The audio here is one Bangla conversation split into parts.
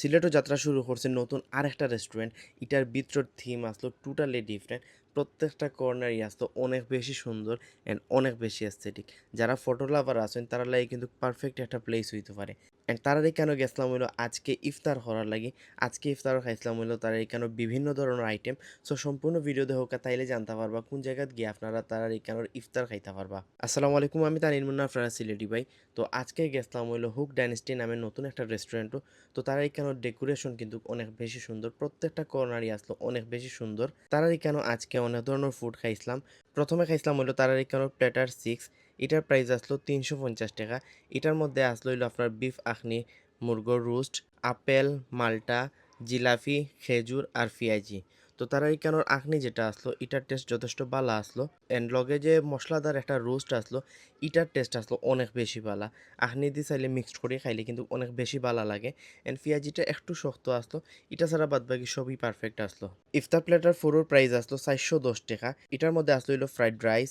সিলেটও যাত্রা শুরু করছে নতুন আরেকটা রেস্টুরেন্ট। এটার ভিতর থিম আসলো টোটালি ডিফারেন্ট। প্রত্যেকটা কর্নারই আসলো অনেক বেশি সুন্দর অ্যান্ড অনেক বেশি অ্যাস্থেটিক। যারা ফটো লাভার আছেন তারা লাগে কিন্তু পারফেক্ট একটা প্লেস হইতে পারে। অ্যান্ড তারাই কেন গেছিলাম হইলো আজকে ইফতার করার লাগে। আজকে ইফতারও খাইছিলাম হইলো তারা এখানে বিভিন্ন ধরনের আইটেম। সো সম্পূর্ণ ভিডিও দেখোকা তাইলে জানতে পারবা কোন জায়গায় গিয়ে আপনারা তারা এখানের ইফতার খাইতে পারবা। আসসালামু আলাইকুম, আমি তানির মুন্না, আপনারা সিলেটি ভাই। তো আজকে গেছিলাম হইলো হুক ডাইনেস্টি নামে নতুন একটা রেস্টুরেন্টও। তো তারা এখানে ডেকোরেশন কিন্তু অনেক বেশি সুন্দর, প্রত্যেকটা কর্নারই আসলো অনেক বেশি সুন্দর। তারা এখানে আজকে অনেক ধরনের ফুড খাইছিলাম। প্রথমে খাইছিলাম হলো তারা এখানে প্লেটার সিক্স। এটার প্রাইস আসলো 350 টাকা। এটার মধ্যে আসলো হইলো আপনার বিফ আখনি, মুরগোর রোস্ট, আপেল, মাল্টা, জিলাপি, খেজুর আর পিঁয়াজি। তো তারা এখানোর আখনি যেটা আসলো এটার টেস্ট যথেষ্ট ভালো আসলো। এন্ড লগে যে মশলাদার একটা রোস্ট আসলো এটার টেস্ট আসলো অনেক বেশি ভালো। আখনি দিয়ে চাইলে মিক্সড করে খাইলে কিন্তু অনেক বেশি ভালো লাগে। এন্ড পিঁয়াজিটা একটু শক্ত আসলো। এটা ছাড়া বাদ বাকি সবই পারফেক্ট আসলো। ইফতার প্লেটার ফোরের প্রাইস আসলো 410 টাকা। এটার মধ্যে আসলো হইলো fried rice,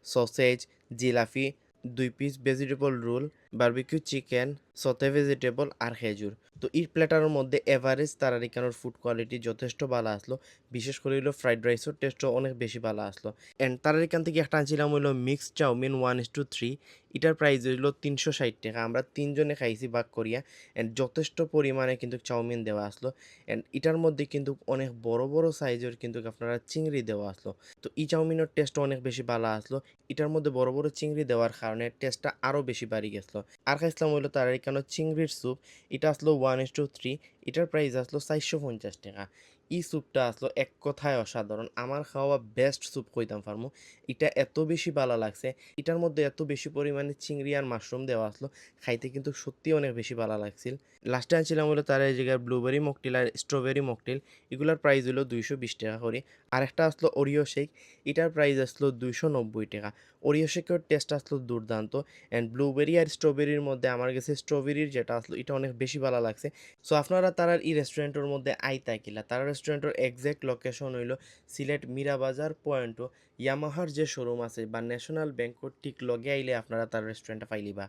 sausage, jalebi, 2 piece vegetable roll, barbecue chicken, sauté vegetable আর খেজুর। তো এই প্লেটারের মধ্যে এভারেজ তারা এখানের ফুড কোয়ালিটি যথেষ্ট ভালো আসলো। বিশেষ করে হইলো ফ্রাইড রাইসের টেস্টও অনেক বেশি ভালো আসলো। অ্যান্ড তারা এখান থেকে একটা আনছিলাম হইলো মিক্সড চাউমিন 1:3। এটার প্রাইস হইলো 360 টাকা। আমরা তিনজনে খাইছি ভাগ করিয়া। অ্যান্ড যথেষ্ট পরিমাণে কিন্তু চাউমিন দেওয়া আসলো। অ্যান্ড এটার মধ্যে কিন্তু অনেক বড় বড় সাইজের কিন্তু আপনারা চিংড়ি দেওয়া আসলো। তো এই চাউমিনের টেস্ট অনেক বেশি ভালো আসলো। এটার মধ্যে বড় বড় চিংড়ি দেওয়ার কারণে টেস্টটা আরও বেশি বাড়ি গেছিলো। আর খাইছিলাম হইলো তার এখানে চিংড়ির স্যুপ। এটা আসলো 1:3। এটার প্রাইস আসলো 450 টাকা। এই স্যুপটা আসলো এক কথায় অসাধারণ। আমার খাওয়া বেস্ট স্যুপ কইতাম পারমু। এটা এত বেশি ভালো লাগছে। এটার মধ্যে এত বেশি পরিমাণে চিংড়ি আর মাশরুম দেওয়া আসলো। খাইতে কিন্তু সত্যি অনেক বেশি ভালো লাগছিল। লাস্টে আনছিলাম হলো তার এই জায়গায় ব্লুবেরি মকটেল আর স্ট্রবেরি মকটেল। এগুলোর প্রাইস হলো 220 টাকা করে। আরেকটা আসলো ওরিও শেক। এটার প্রাইস আসলো 290 টাকা। ওরিও শেকের টেস্ট আসলো দুর্দান্ত। অ্যান্ড ব্লুবেরি আর স্ট্রবেরির মধ্যে আমার কাছে স্ট্রবেরির যেটা আসলো এটা অনেক বেশি ভালো লাগছে। সো আপনারা তারার এই রেস্টুরেন্টের মধ্যে আইতা কিলা। তারা রেস্টুরেন্টের এক্সাক্ট লোকেশন হইলো সিলেট মিরাবাজার পয়েন্টও ইয়ামাহার যে শোরুম আছে বা ন্যাশনাল ব্যাংকর ঠিক লগে আইলে আপনারা তার রেস্টুরেন্টটা পাইলিবা।